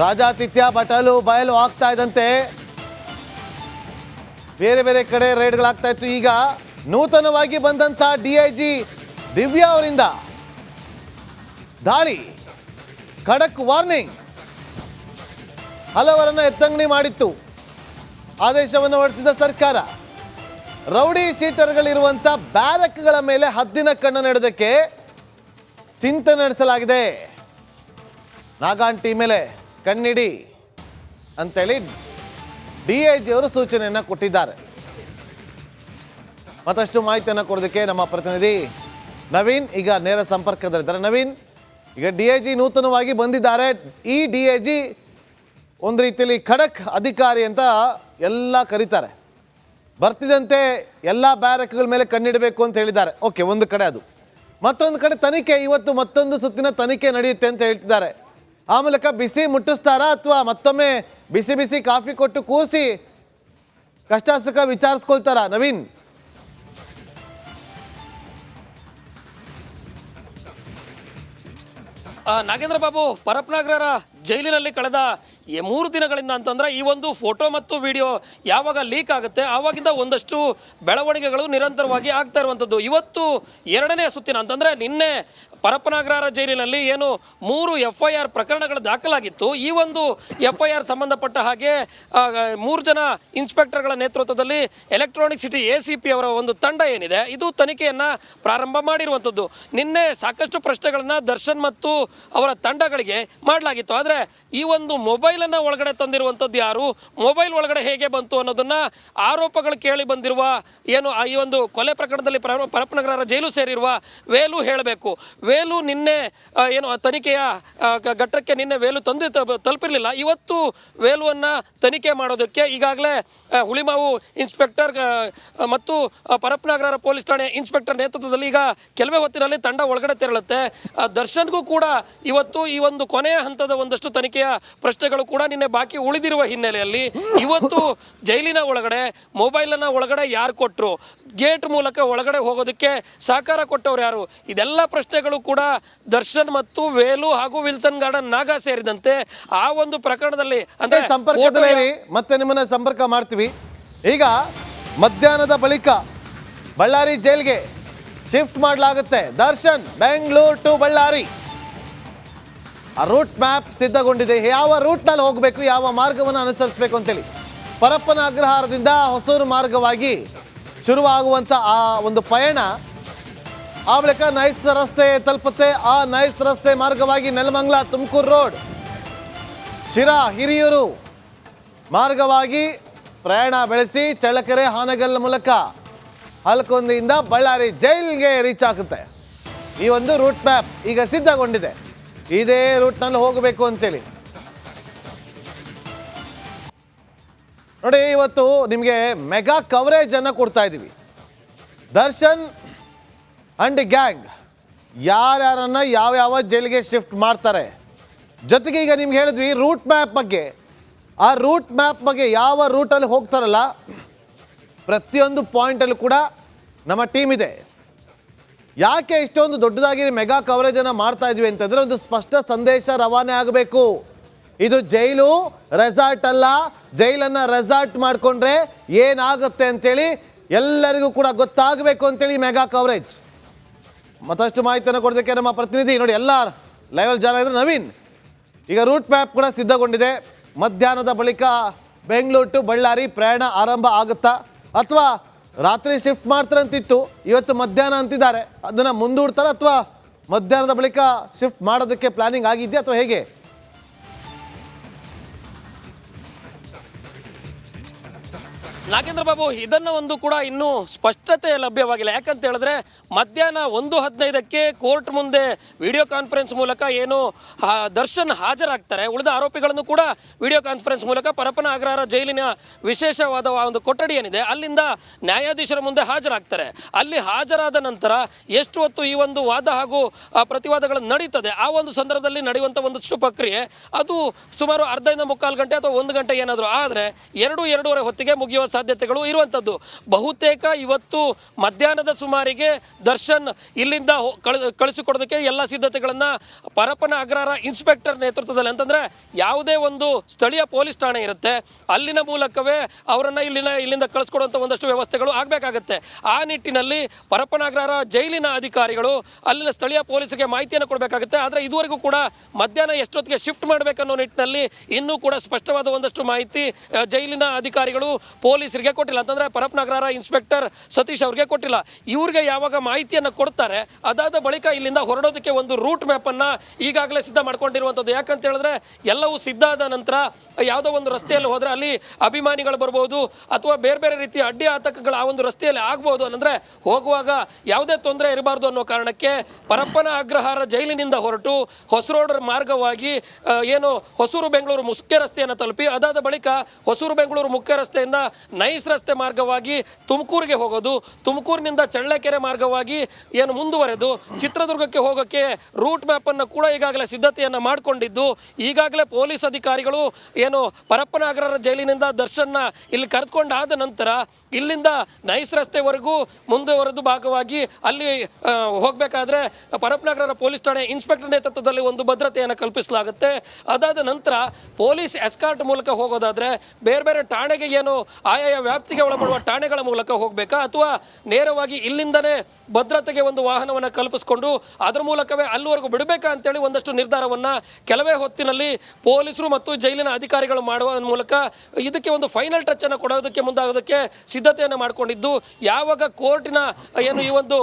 ರಾಜಾತಿಥ್ಯ ಬಟಲು ಬಯಲು ಆಗ್ತಾ ಇದ್ದಂತೆ ಬೇರೆ ಬೇರೆ ಕಡೆ ರೇಡ್ಗಳಾಗ್ತಾ ಇತ್ತು. ಈಗ ನೂತನವಾಗಿ ಬಂದಂತ ಡಿಐಜಿ ದಿವ್ಯಾ ಅವರಿಂದ ದಾಳಿ, ಖಡಕ್ ವಾರ್ನಿಂಗ್, ಹಲವರನ್ನ ಎತ್ತಂಗಡಿ ಮಾಡಿತ್ತು. ಆದೇಶವನ್ನು ಹೊರಡಿಸಿದ ಸರ್ಕಾರ ರೌಡಿ ಶೀಟರ್ಗಳಿರುವಂತ ಬ್ಯಾರಕ್ಗಳ ಮೇಲೆ ಹದ್ದಿನ ಕಣ್ಣು ನೆಡೋದಕ್ಕೆ ಚಿಂತನೆ ನಡೆಸಲಾಗಿದೆ. ನಾಗಾಂಟಿ ಮೇಲೆ ಕಣ್ಣಿಡಿ ಅಂತೇಳಿ ಡಿಐಜಿ ಅವರು ಸೂಚನೆಯನ್ನ ಕೊಟ್ಟಿದ್ದಾರೆ. ಮತ್ತಷ್ಟು ಮಾಹಿತಿಯನ್ನು ಕೊಡೋದಕ್ಕೆ ನಮ್ಮ ಪ್ರತಿನಿಧಿ ನವೀನ್ ಈಗ ನೇರ ಸಂಪರ್ಕದಲ್ಲಿದ್ದಾರೆ. ನವೀನ್, ಈಗ ಡಿಐಜಿ ನೂತನವಾಗಿ ಬಂದಿದ್ದಾರೆ. ಈ ಡಿಐಜಿ ಒಂದು ರೀತಿಯಲ್ಲಿ ಖಡಕ್ ಅಧಿಕಾರಿ ಅಂತ ಎಲ್ಲ ಕರೀತಾರೆ. ಬರ್ತಿದಂತೆ ಎಲ್ಲ ಬ್ಯಾರಕ್ಗಳ ಮೇಲೆ ಕಣ್ಣಿಡಬೇಕು ಅಂತ ಹೇಳಿದ್ದಾರೆ. ಓಕೆ, ಒಂದು ಕಡೆ ಅದು. ಮತ್ತೊಂದು ಕಡೆ ತನಿಖೆ, ಇವತ್ತು ಮತ್ತೊಂದು ಸುತ್ತಿನ ತನಿಖೆ ನಡೆಯುತ್ತೆ ಅಂತ ಹೇಳ್ತಿದ್ದಾರೆ. ಆ ಮೂಲಕ ಬಿಸಿ ಮುಟ್ಟಿಸ್ತಾರಾ ಅಥವಾ ಮತ್ತೊಮ್ಮೆ ಬಿಸಿ ಬಿಸಿ ಕಾಫಿ ಕೊಟ್ಟು ಕೂರಿಸಿ ಕಷ್ಟ ಸುಖ ವಿಚಾರಿಸ್ಕೊಳ್ತಾರಾ? ನವೀನ್, ನಾಗೇಂದ್ರ ಬಾಬು, ಪರಪ್ಪನಗರ ಜೈಲಿನಲ್ಲಿ ಕಳೆದ 3 ದಿನಗಳಿಂದ ಅಂತಂದ್ರೆ ಈ ಒಂದು ಫೋಟೋ ಮತ್ತು ವಿಡಿಯೋ ಯಾವಾಗ ಲೀಕ್ ಆಗುತ್ತೆ ಆವಾಗಿಂದ ಒಂದಷ್ಟು ಬೆಳವಣಿಗೆಗಳು ನಿರಂತರವಾಗಿ ಆಗ್ತಾ ಇರುವಂಥದ್ದು. ಇವತ್ತು 2ನೇ ಸುತ್ತಿನ ಅಂತಂದ್ರೆ ನಿನ್ನೆ ಪರಪ್ಪನಗರ ಜೈಲಿನಲ್ಲಿ ಏನು 3 FIR ಪ್ರಕರಣಗಳು ದಾಖಲಾಗಿತ್ತು. ಈ ಒಂದು FIR ಸಂಬಂಧಪಟ್ಟ ಹಾಗೆ 3 ಜನ ಇನ್ಸ್ಪೆಕ್ಟರ್ಗಳ ನೇತೃತ್ವದಲ್ಲಿ ಎಲೆಕ್ಟ್ರಾನಿಕ್ ಸಿಟಿ ACP ಅವರ ಒಂದು ತಂಡ ಏನಿದೆ ಇದು ತನಿಖೆಯನ್ನ ಪ್ರಾರಂಭ ಮಾಡಿರುವಂಥದ್ದು. ನಿನ್ನೆ ಸಾಕಷ್ಟು ಪ್ರಶ್ನೆಗಳನ್ನ ದರ್ಶನ್ ಮತ್ತು ಅವರ ತಂಡಗಳಿಗೆ ಮಾಡಲಾಗಿತ್ತು. ಆದರೆ ಈ ಒಂದು ಮೊಬೈಲನ್ನ ಒಳಗಡೆ ತಂದಿರುವಂಥದ್ದು ಯಾರು, ಮೊಬೈಲ್ ಒಳಗಡೆ ಹೇಗೆ ಬಂತು ಅನ್ನೋದನ್ನ ಆರೋಪಗಳು ಕೇಳಿ ಬಂದಿರುವ ಏನು ಈ ಒಂದು ಕೊಲೆ ಪ್ರಕರಣದಲ್ಲಿ ಪರಪ್ಪನಗರ ಜೈಲು ಸೇರಿರುವ ವೇಲು ಹೇಳಬೇಕು. ವೇಲು ನಿನ್ನೆ ಏನು ತನಿಖೆಯ ಘಟ್ಟಕ್ಕೆ ನಿನ್ನೆ ವೇಲು ತಲುಪಿರಲಿಲ್ಲ. ಇವತ್ತು ವೇಲುವನ್ನು ತನಿಖೆ ಮಾಡೋದಕ್ಕೆ ಈಗಾಗಲೇ ಹುಳಿಮಾವು ಇನ್ಸ್ಪೆಕ್ಟರ್ ಮತ್ತು ಪರಪ್ಪನಗರ ಪೊಲೀಸ್ ಠಾಣೆ ಇನ್ಸ್ಪೆಕ್ಟರ್ ನೇತೃತ್ವದಲ್ಲಿ ಈಗ ಕೆಲವೇ ಹೊತ್ತಿನಲ್ಲಿ ತಂಡ ಒಳಗಡೆ ತೆರಳುತ್ತೆ. ದರ್ಶನ್ಗೂ ಕೂಡ ಇವತ್ತು ಈ ಒಂದು ಕೊನೆಯ ಹಂತದ ಒಂದಷ್ಟು ತನಿಖೆಯ ಪ್ರಶ್ನೆಗಳು ಕೂಡ ನಿನ್ನೆ ಬಾಕಿ ಉಳಿದಿರುವ ಹಿನ್ನೆಲೆಯಲ್ಲಿ ಇವತ್ತು ಜೈಲಿನ ಒಳಗಡೆ ಮೊಬೈಲನ್ನು ಒಳಗಡೆ ಯಾರು ಕೊಟ್ಟರು, ಗೇಟ್ ಮೂಲಕ ಒಳಗಡೆ ಹೋಗೋದಕ್ಕೆ ಸಹಕಾರ ಕೊಟ್ಟವ್ರು ಯಾರು, ಇದೆಲ್ಲ ಪ್ರಶ್ನೆಗಳು ಕೂಡ ದರ್ಶನ್ ಮತ್ತು ವೇಲು ಹಾಗೂ ವಿಲ್ಸನ್ ಗಾರ್ಡನ್ ನಾಗಾ ಸೇರಿದಂತೆ ಆ ಒಂದು ಪ್ರಕರಣದಲ್ಲಿ ಅಂದ್ರೆ ಸಂಪರ್ಕದಲ್ಲಿ ಮತ್ತೆ ನಿಮ್ಮನ್ನ ಸಂಪರ್ಕ ಮಾಡ್ತೀವಿ. ಈಗ ಮಧ್ಯಾಹ್ನದ ಬಳಿಕ ಬಳ್ಳಾರಿ ಜೈಲ್ಗೆ ಶಿಫ್ಟ್ ಮಾಡಲಾಗುತ್ತೆ. ದರ್ಶನ್ ಬೆಂಗಳೂರು ಟು ಬಳ್ಳಾರಿ ಆ ರೂಟ್ ಮ್ಯಾಪ್ ಸಿದ್ಧಗೊಂಡಿದೆ. ಯಾವ ರೂಟ್ನಲ್ಲಿ ಹೋಗಬೇಕು, ಯಾವ ಮಾರ್ಗವನ್ನು ಅನುಸರಿಸಬೇಕು ಅಂತೇಳಿ ಪರಪ್ಪನ ಅಗ್ರಹಾರದಿಂದ ಹೊಸೂರು ಮಾರ್ಗವಾಗಿ ಶುರುವಾಗುವಂಥ ಆ ಒಂದು ಪಯಣ ಆ ಬಳಿಕ ನೈಸ್ ರಸ್ತೆ ತಲುಪುತ್ತೆ. ಆ ನೈಸ್ ರಸ್ತೆ ಮಾರ್ಗವಾಗಿ ನೆಲಮಂಗಲ ತುಮಕೂರು ರೋಡ್, ಶಿರಾ ಹಿರಿಯೂರು ಮಾರ್ಗವಾಗಿ ಪ್ರಯಾಣ ಬೆಳೆಸಿ ಚಳ್ಳಕೆರೆ ಹಾನಗಲ್ ಮೂಲಕ ಹಲ್ಕೊಂದಿಯಿಂದ ಬಳ್ಳಾರಿ ಜೈಲ್ಗೆ ರೀಚ್ ಆಗುತ್ತೆ. ಈ ಒಂದು ರೂಟ್ ಮ್ಯಾಪ್ ಈಗ ಸಿದ್ಧಗೊಂಡಿದೆ. ಇದೇ ರೂಟ್ನಲ್ಲಿ ಹೋಗಬೇಕು ಅಂತೇಳಿ ನೋಡಿ. ಇವತ್ತು ನಿಮಗೆ ಮೆಗಾ ಕವರೇಜ್ ಅನ್ನು ಕೊಡ್ತಾ ಇದ್ದೀವಿ. ದರ್ಶನ್ ಅಂಡ್ ಗ್ಯಾಂಗ್ ಯಾರ್ಯಾರನ್ನ ಯಾವ ಜೈಲಿಗೆ ಶಿಫ್ಟ್ ಮಾಡ್ತಾರೆ, ಜೊತೆಗೆ ಈಗ ನಿಮ್ಗೆ ಹೇಳಿದ್ವಿ ರೂಟ್ ಮ್ಯಾಪ್ ಬಗ್ಗೆ. ಆ ರೂಟ್ ಮ್ಯಾಪ್ ಬಗ್ಗೆ ಯಾವ ರೂಟಲ್ಲಿ ಹೋಗ್ತಾರಲ್ಲ ಪ್ರತಿಯೊಂದು ಪಾಯಿಂಟಲ್ಲೂ ಕೂಡ ನಮ್ಮ ಟೀಮ್ ಇದೆ. ಯಾಕೆ ಇಷ್ಟೊಂದು ದೊಡ್ಡದಾಗಿ ಮೆಗಾ ಕವರೇಜನ್ನು ಮಾಡ್ತಾ ಇದ್ವಿ ಅಂತಂದರೆ ಒಂದು ಸ್ಪಷ್ಟ ಸಂದೇಶ ರವಾನೆ ಆಗಬೇಕು. ಇದು ಜೈಲು ರೆಸಾರ್ಟ್ ಅಲ್ಲ, ಜೈಲನ್ನು ರೆಸಾರ್ಟ್ ಮಾಡಿಕೊಂಡ್ರೆ ಏನಾಗುತ್ತೆ ಅಂತೇಳಿ ಎಲ್ಲರಿಗೂ ಕೂಡ ಗೊತ್ತಾಗಬೇಕು ಅಂತೇಳಿ ಮೆಗಾ ಕವರೇಜ್. ಮತ್ತಷ್ಟು ಮಾಹಿತಿಯನ್ನು ಕೊಡೋದಕ್ಕೆ ನಮ್ಮ ಪ್ರತಿನಿಧಿ ನೋಡಿ ಎಲ್ಲ ಲೈವಲ್ಲಿ ಜಾಯ್ನ್ ಆಗಿದ್ರೆ ನವೀನ್. ಈಗ ರೂಟ್ ಮ್ಯಾಪ್ ಕೂಡ ಸಿದ್ಧಗೊಂಡಿದೆ. ಮಧ್ಯಾಹ್ನದ ಬಳಿಕ ಬೆಂಗಳೂರು ಟು ಬಳ್ಳಾರಿ ಪ್ರಯಾಣ ಆರಂಭ ಆಗುತ್ತಾ ಅಥವಾ ರಾತ್ರಿ ಶಿಫ್ಟ್ ಮಾಡ್ತಾರಂತಿತ್ತು, ಇವತ್ತು ಮಧ್ಯಾಹ್ನ ಅಂತಿದ್ದಾರೆ, ಅದನ್ನು ಮುಂದೂಡ್ತಾರೆ ಅಥವಾ ಮಧ್ಯಾಹ್ನದ ಬಳಿಕ ಶಿಫ್ಟ್ ಮಾಡೋದಕ್ಕೆ ಪ್ಲಾನಿಂಗ್ ಆಗಿದೆಯಾ ಅಥವಾ ಹೇಗೆ? ನಾಗೇಂದ್ರ ಬಾಬು, ಇದನ್ನ ಒಂದು ಕೂಡ ಇನ್ನೂ ಸ್ಪಷ್ಟತೆ ಲಭ್ಯವಾಗಿಲ್ಲ. ಯಾಕಂತ ಹೇಳಿದ್ರೆ ಮಧ್ಯಾಹ್ನ 1:15ಕ್ಕೆ ಕೋರ್ಟ್ ಮುಂದೆ ವಿಡಿಯೋ ಕಾನ್ಫರೆನ್ಸ್ ಮೂಲಕ ಏನು ದರ್ಶನ್ ಹಾಜರಾಗ್ತಾರೆ. ಉಳಿದ ಆರೋಪಿಗಳನ್ನು ಕೂಡ ವಿಡಿಯೋ ಕಾನ್ಫರೆನ್ಸ್ ಮೂಲಕ ಪರಪ್ಪನ ಅಗ್ರಹಾರ ಜೈಲಿನ ವಿಶೇಷವಾದ ಒಂದು ಕೊಠಡಿ ಏನಿದೆ ಅಲ್ಲಿಂದ ನ್ಯಾಯಾಧೀಶರ ಮುಂದೆ ಹಾಜರಾಗ್ತಾರೆ. ಅಲ್ಲಿ ಹಾಜರಾದ ನಂತರ ಎಷ್ಟು ಹೊತ್ತು ಈ ಒಂದು ವಾದ ಹಾಗೂ ಪ್ರತಿವಾದಗಳು ನಡೀತದೆ, ಆ ಒಂದು ಸಂದರ್ಭದಲ್ಲಿ ನಡೆಯುವಂಥ ಒಂದಷ್ಟು ಪ್ರಕ್ರಿಯೆ ಅದು ಸುಮಾರು ಅರ್ಧದಿಂದ 3/4 ಗಂಟೆ ಅಥವಾ 1 ಗಂಟೆ ಏನಾದರೂ ಆದರೆ 2-2:30 ಹೊತ್ತಿಗೆ ಮುಗಿಯುವ ಸಾಧ್ಯತೆಗಳು ಇರುವಂಥದ್ದು. ಬಹುತೇಕ ಇವತ್ತು ಮಧ್ಯಾಹ್ನದ ಸುಮಾರಿಗೆ ದರ್ಶನ್ ಇಲ್ಲಿಂದ ಕಳಿಸಿಕೊಡೋದಕ್ಕೆ ಎಲ್ಲ ಸಿದ್ಧತೆಗಳನ್ನು ಪರಪ್ಪನ ಅಗ್ರಹಾರ ಇನ್ಸ್ಪೆಕ್ಟರ್ ನೇತೃತ್ವದಲ್ಲಿ, ಅಂತಂದರೆ ಯಾವುದೇ ಒಂದು ಸ್ಥಳೀಯ ಪೊಲೀಸ್ ಠಾಣೆ ಇರುತ್ತೆ ಅಲ್ಲಿನ ಮೂಲಕವೇ ಅವರನ್ನು ಇಲ್ಲಿಂದ ಕಳಿಸ್ಕೊಡುವಂಥ ಒಂದಷ್ಟು ವ್ಯವಸ್ಥೆಗಳು ಆಗಬೇಕಾಗತ್ತೆ. ಆ ನಿಟ್ಟಿನಲ್ಲಿ ಪರಪ್ಪನ ಅಗ್ರಹಾರ ಜೈಲಿನ ಅಧಿಕಾರಿಗಳು ಅಲ್ಲಿನ ಸ್ಥಳೀಯ ಪೊಲೀಸರಿಗೆ ಮಾಹಿತಿಯನ್ನು ಕೊಡಬೇಕಾಗುತ್ತೆ. ಆದರೆ ಇದುವರೆಗೂ ಕೂಡ ಮಧ್ಯಾಹ್ನ ಎಷ್ಟೊತ್ತಿಗೆ ಶಿಫ್ಟ್ ಮಾಡಬೇಕನ್ನೋ ನಿಟ್ಟಿನಲ್ಲಿ ಇನ್ನೂ ಕೂಡ ಸ್ಪಷ್ಟವಾದ ಒಂದಷ್ಟು ಮಾಹಿತಿ ಜೈಲಿನ ಅಧಿಕಾರಿಗಳು ಪೊಲೀಸರಿಗೆ ಕೊಟ್ಟಿಲ್ಲ. ಅಂತಂದರೆ ಪರಪ್ಪನ ಅಗ್ರಹಾರ ಇನ್ಸ್ಪೆಕ್ಟರ್ ಸತೀಶ್ ಅವರಿಗೆ ಕೊಟ್ಟಿಲ್ಲ. ಇವ್ರಿಗೆ ಯಾವಾಗ ಮಾಹಿತಿಯನ್ನು ಕೊಡ್ತಾರೆ ಅದಾದ ಬಳಿಕ ಇಲ್ಲಿಂದ ಹೊರಡೋದಕ್ಕೆ ಒಂದು ರೂಟ್ ಮ್ಯಾಪನ್ನು ಈಗಾಗಲೇ ಸಿದ್ಧ ಮಾಡ್ಕೊಂಡಿರುವಂಥದ್ದು. ಯಾಕಂತ ಹೇಳಿದ್ರೆ ಎಲ್ಲವೂ ಸಿದ್ಧ ಆದ ನಂತರ ಯಾವುದೋ ಒಂದು ರಸ್ತೆಯಲ್ಲಿ ಹೋದರೆ ಅಲ್ಲಿ ಅಭಿಮಾನಿಗಳು ಬರ್ಬೋದು ಅಥವಾ ಬೇರೆ ಬೇರೆ ರೀತಿಯ ಅಡ್ಡಿ ಆತಂಕಗಳು ಆ ಒಂದು ರಸ್ತೆಯಲ್ಲಿ ಆಗ್ಬೋದು. ಅಂದರೆ ಹೋಗುವಾಗ ಯಾವುದೇ ತೊಂದರೆ ಇರಬಾರ್ದು ಅನ್ನೋ ಕಾರಣಕ್ಕೆ ಪರಪ್ಪನ ಅಗ್ರಹಾರ ಜೈಲಿನಿಂದ ಹೊರಟು ಹೊಸರೋಡ್ ಮಾರ್ಗವಾಗಿ ಏನು ಹೊಸೂರು ಬೆಂಗಳೂರು ಮುಖ್ಯ ರಸ್ತೆಯನ್ನು ತಲುಪಿ ಅದಾದ ಬಳಿಕ ಹೊಸೂರು ಬೆಂಗಳೂರು ಮುಖ್ಯ ರಸ್ತೆಯಿಂದ ನೈಸ್ ರಸ್ತೆ ಮಾರ್ಗವಾಗಿ ತುಮಕೂರಿಗೆ ಹೋಗೋದು, ತುಮಕೂರಿನಿಂದ ಚಳ್ಳಕೆರೆ ಮಾರ್ಗವಾಗಿ ಏನು ಮುಂದುವರೆದು ಚಿತ್ರದುರ್ಗಕ್ಕೆ ಹೋಗೋಕ್ಕೆ ರೂಟ್ ಮ್ಯಾಪನ್ನು ಕೂಡ ಈಗಾಗಲೇ ಸಿದ್ಧತೆಯನ್ನು ಮಾಡಿಕೊಂಡಿದ್ದು, ಈಗಾಗಲೇ ಪೊಲೀಸ್ ಅಧಿಕಾರಿಗಳು ಏನು ಪರಪ್ಪನ ಅಗ್ರಹಾರ ಜೈಲಿನಿಂದ ದರ್ಶನ್ನ ಇಲ್ಲಿ ಕರೆದುಕೊಂಡಾದ ನಂತರ ಇಲ್ಲಿಂದ ನೈಸ್ ರಸ್ತೆವರೆಗೂ ಮುಂದುವರೆದು ಭಾಗವಾಗಿ ಅಲ್ಲಿ ಹೋಗಬೇಕಾದ್ರೆ ಪರಪ್ಪನ ಅಗ್ರಹಾರ ಪೊಲೀಸ್ ಠಾಣೆ ಇನ್ಸ್ಪೆಕ್ಟರ್ ನೇತೃತ್ವದಲ್ಲಿ ಒಂದು ಭದ್ರತೆಯನ್ನು ಕಲ್ಪಿಸಲಾಗುತ್ತೆ. ಅದಾದ ನಂತರ ಪೊಲೀಸ್ ಎಸ್ಕಾರ್ಟ್ ಮೂಲಕ ಹೋಗೋದಾದರೆ ಬೇರೆ ಬೇರೆ ಠಾಣೆಗೆ ಏನು ಆಯಾಯ ವ್ಯಾಪ್ತಿಗೆ ಒಳಪಡುವ ಠಾಣೆಗಳ ಮೂಲಕ ಹೋಗಬೇಕಾ ಅಥವಾ ನೇರವಾಗಿ ಇಲ್ಲಿಂದನೇ ಭದ್ರತೆಗೆ ಒಂದು ವಾಹನವನ್ನು ಕಲ್ಪಿಸಿಕೊಂಡು ಅದರ ಮೂಲಕವೇ ಅಲ್ಲಿವರೆಗೂ ಬಿಡಬೇಕಾ ಅಂತೇಳಿ ಒಂದಷ್ಟು ನಿರ್ಧಾರವನ್ನು ಕೆಲವೇ ಹೊತ್ತಿನಲ್ಲಿ ಪೊಲೀಸರು ಮತ್ತು ಜೈಲಿನ ಅಧಿಕಾರಿಗಳು ಮಾಡುವ ಮೂಲಕ ಇದಕ್ಕೆ ಒಂದು ಫೈನಲ್ ಟಚ್ ಅನ್ನು ಕೊಡೋದಕ್ಕೆ ಮುಂದಾಗೋದಕ್ಕೆ ಸಿದ್ಧತೆಯನ್ನು ಮಾಡಿಕೊಂಡಿದ್ದು, ಯಾವಾಗ ಕೋರ್ಟಿನ ಏನು ಈ ಒಂದು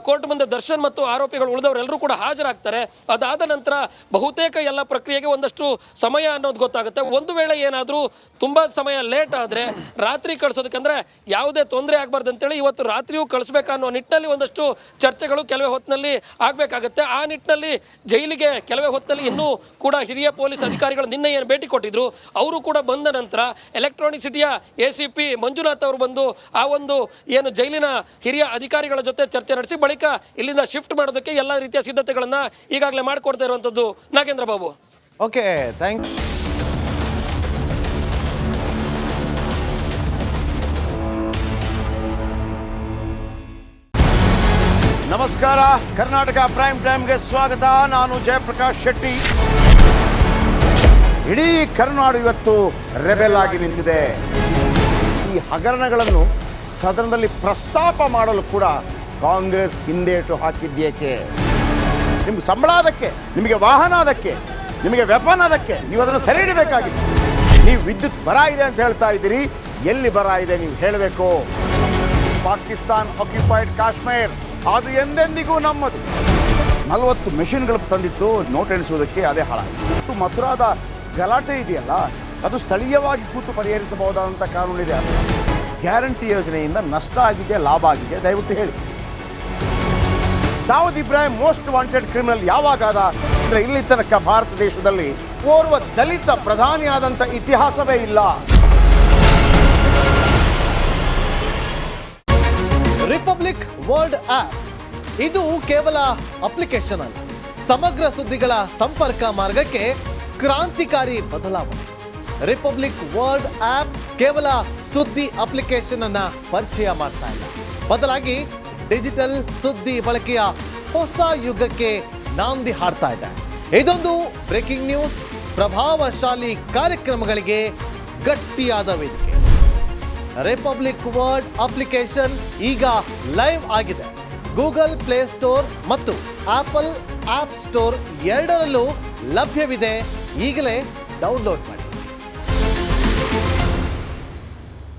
ಕೋರ್ಟ್ ಮುಂದೆ ದರ್ಶನ್ ಮತ್ತು ಆರೋಪಿಗಳು ಉಳಿದವರೆಲ್ಲರೂ ಕೂಡ ಹಾಜರಾಗ್ತಾರೆ ಅದಾದ ನಂತರ ಬಹುತೇಕ ಎಲ್ಲ ಪ್ರಕ್ರಿಯೆಗೆ ಒಂದಷ್ಟು ಸಮಯ ಅನ್ನೋದು ಗೊತ್ತಾಗುತ್ತೆ. ಒಂದು ವೇಳೆ ಏನಾದರೂ ತುಂಬ ಸಮಯ ಲೇಟ್ ಆದರೆ ರಾತ್ರಿ ಕಳಿಸೋದಕ್ಕಂದ್ರೆ ಯಾವುದೇ ತೊಂದರೆ ಆಗಬಾರ್ದು ಅಂತೇಳಿ ಇವತ್ತು ರಾತ್ರಿಯೂ ಕಳಿಸ್ಬೇಕನ್ನೋ ನಿಟ್ಟಿನಲ್ಲಿ ಒಂದಷ್ಟು ಚರ್ಚೆಗಳು ಕೆಲವೇ ಹೊತ್ತಿನಲ್ಲಿ ಆಗಬೇಕಾಗುತ್ತೆ. ಆ ನಿಟ್ಟಿನಲ್ಲಿ ಜೈಲಿಗೆ ಕೆಲವೇ ಹೊತ್ತಿನಲ್ಲಿ ಇನ್ನೂ ಕೂಡ ಹಿರಿಯ ಪೊಲೀಸ್ ಅಧಿಕಾರಿಗಳು ನಿನ್ನೆ ಏನು ಭೇಟಿ ಕೊಟ್ಟಿದ್ರು ಅವರು ಕೂಡ ಬಂದ ನಂತರ ಎಲೆಕ್ಟ್ರಾನಿಕ್ ಸಿಟಿಯ ACP ಮಂಜುನಾಥ್ ಅವರು ಬಂದು ಆ ಒಂದು ಏನು ಜೈಲಿನ ಹಿರಿಯ ಅಧಿಕಾರಿಗಳ ಜೊತೆ ಚರ್ಚೆ ನಡೆಸಿ ಬಳಿಕ ಇಲ್ಲಿಂದ ಶಿಫ್ಟ್ ಮಾಡೋದಕ್ಕೆ ಎಲ್ಲ ರೀತಿಯ ಸಿದ್ಧತೆಗಳನ್ನು ಈಗಾಗಲೇ ಮಾಡಿಕೊಡ್ತಾ ಇರುವಂಥದ್ದು. Nagendra Babu. Okay, thank you. ನಮಸ್ಕಾರ, ಕರ್ನಾಟಕ ಪ್ರೈಮ್ ಟೈಮ್ಗೆ ಸ್ವಾಗತ. ನಾನು ಜಯಪ್ರಕಾಶ್ ಶೆಟ್ಟಿ. ಇಡೀ ಕರ್ನಾಡು ಇವತ್ತು ರೆಬೆಲ್ ಆಗಿ ನಿಂತಿದೆ. ಈ ಹಗರಣಗಳನ್ನು ಸದನದಲ್ಲಿ ಪ್ರಸ್ತಾಪ ಮಾಡಲು ಕೂಡ ಕಾಂಗ್ರೆಸ್ ಹಿಂದೇಟು ಹಾಕಿದ್ದೇಕೆ? ನಿಮ್ಗೆ ಸಂಬಳ ಅದಕ್ಕೆ, ನಿಮಗೆ ವಾಹನ ಅದಕ್ಕೆ, ನಿಮಗೆ ವೆಪನ್ ಅದಕ್ಕೆ, ನೀವು ಅದನ್ನು ಸೆರೆ ಹಿಡಬೇಕಾಗಿದೆ. ನೀವು ವಿದ್ಯುತ್ ಬರ ಇದೆ ಅಂತ ಹೇಳ್ತಾ ಇದ್ದೀರಿ, ಎಲ್ಲಿ ಬರ ಇದೆ ನೀವು ಹೇಳಬೇಕು. ಪಾಕಿಸ್ತಾನ್ ಆಕ್ಯುಪೈಡ್ ಕಾಶ್ಮೀರ್ ಅದು ಎಂದೆಂದಿಗೂ ನಮ್ಮದು. 40 ಮೆಷಿನ್ಗಳು ತಂದಿತ್ತು ನೋಟ್ ಎಣಿಸುವುದಕ್ಕೆ, ಅದೇ ಹಾಳಾಯಿತು. ಮಥುರಾದ ಗಲಾಟೆ ಇದೆಯಲ್ಲ, ಅದು ಸ್ಥಳೀಯವಾಗಿ ಕೂತು ಪರಿಹರಿಸಬಹುದಾದಂಥ ಕಾನೂನಿದೆ. ಗ್ಯಾರಂಟಿ ಯೋಜನೆಯಿಂದ ನಷ್ಟ ಆಗಿದೆ, ಲಾಭ ಆಗಿದೆ, ದಯವಿಟ್ಟು ಹೇಳಿ. Dawood Ibrahim most wanted criminal ಯಾವಾಗಾದ ಅಂದರೆ ಇಲ್ಲಿ ತನಕ ಭಾರತ ದೇಶದಲ್ಲಿ ಓರ್ವ ದಲಿತ ಪ್ರಧಾನಿಯಾದಂಥ ಇತಿಹಾಸವೇ ಇಲ್ಲ. ರಿಪಬ್ಲಿಕ್ ವರ್ಲ್ಡ್ ಆಪ್ ಇದು ಕೇವಲ ಅಪ್ಲಿಕೇಶನ್ ಅಲ್ಲ, ಸಮಗ್ರ ಸುದ್ದಿಗಳ ಸಂಪರ್ಕ ಮಾರ್ಗಕ್ಕೆ ಕ್ರಾಂತಿಕಾರಿ ಬದಲಾವಣೆ. ರಿಪಬ್ಲಿಕ್ ವರ್ಲ್ಡ್ ಆಪ್ ಕೇವಲ ಸುದ್ದಿ ಅಪ್ಲಿಕೇಶನ್ ಅನ್ನ ಪರಿಚಯ ಮಾಡ್ತಾ ಇಲ್ಲ, ಬದಲಾಗಿ ಡಿಜಿಟಲ್ ಸುದ್ದಿ ಬಳಕೆಯ ಹೊಸ ಯುಗಕ್ಕೆ ನಾಂದಿ ಹಾಡ್ತಾ ಇದೆ. ಇದೊಂದು ಬ್ರೇಕಿಂಗ್ ನ್ಯೂಸ್, ಪ್ರಭಾವಶಾಲಿ ಕಾರ್ಯಕ್ರಮಗಳಿಗೆ ಗಟ್ಟಿಯಾದ ವೇದಿಕೆ. ರಿಪಬ್ಲಿಕ್ ವರ್ಲ್ಡ್ ಅಪ್ಲಿಕೇಶನ್ ಈಗ ಲೈವ್ ಆಗಿದೆ. ಗೂಗಲ್ ಪ್ಲೇ ಸ್ಟೋರ್ ಮತ್ತು ಆಪಲ್ ಆಪ್ ಸ್ಟೋರ್ ಎರಡರಲ್ಲೂ ಲಭ್ಯವಿದೆ. ಈಗಲೇ ಡೌನ್ಲೋಡ್ ಮಾಡಿ.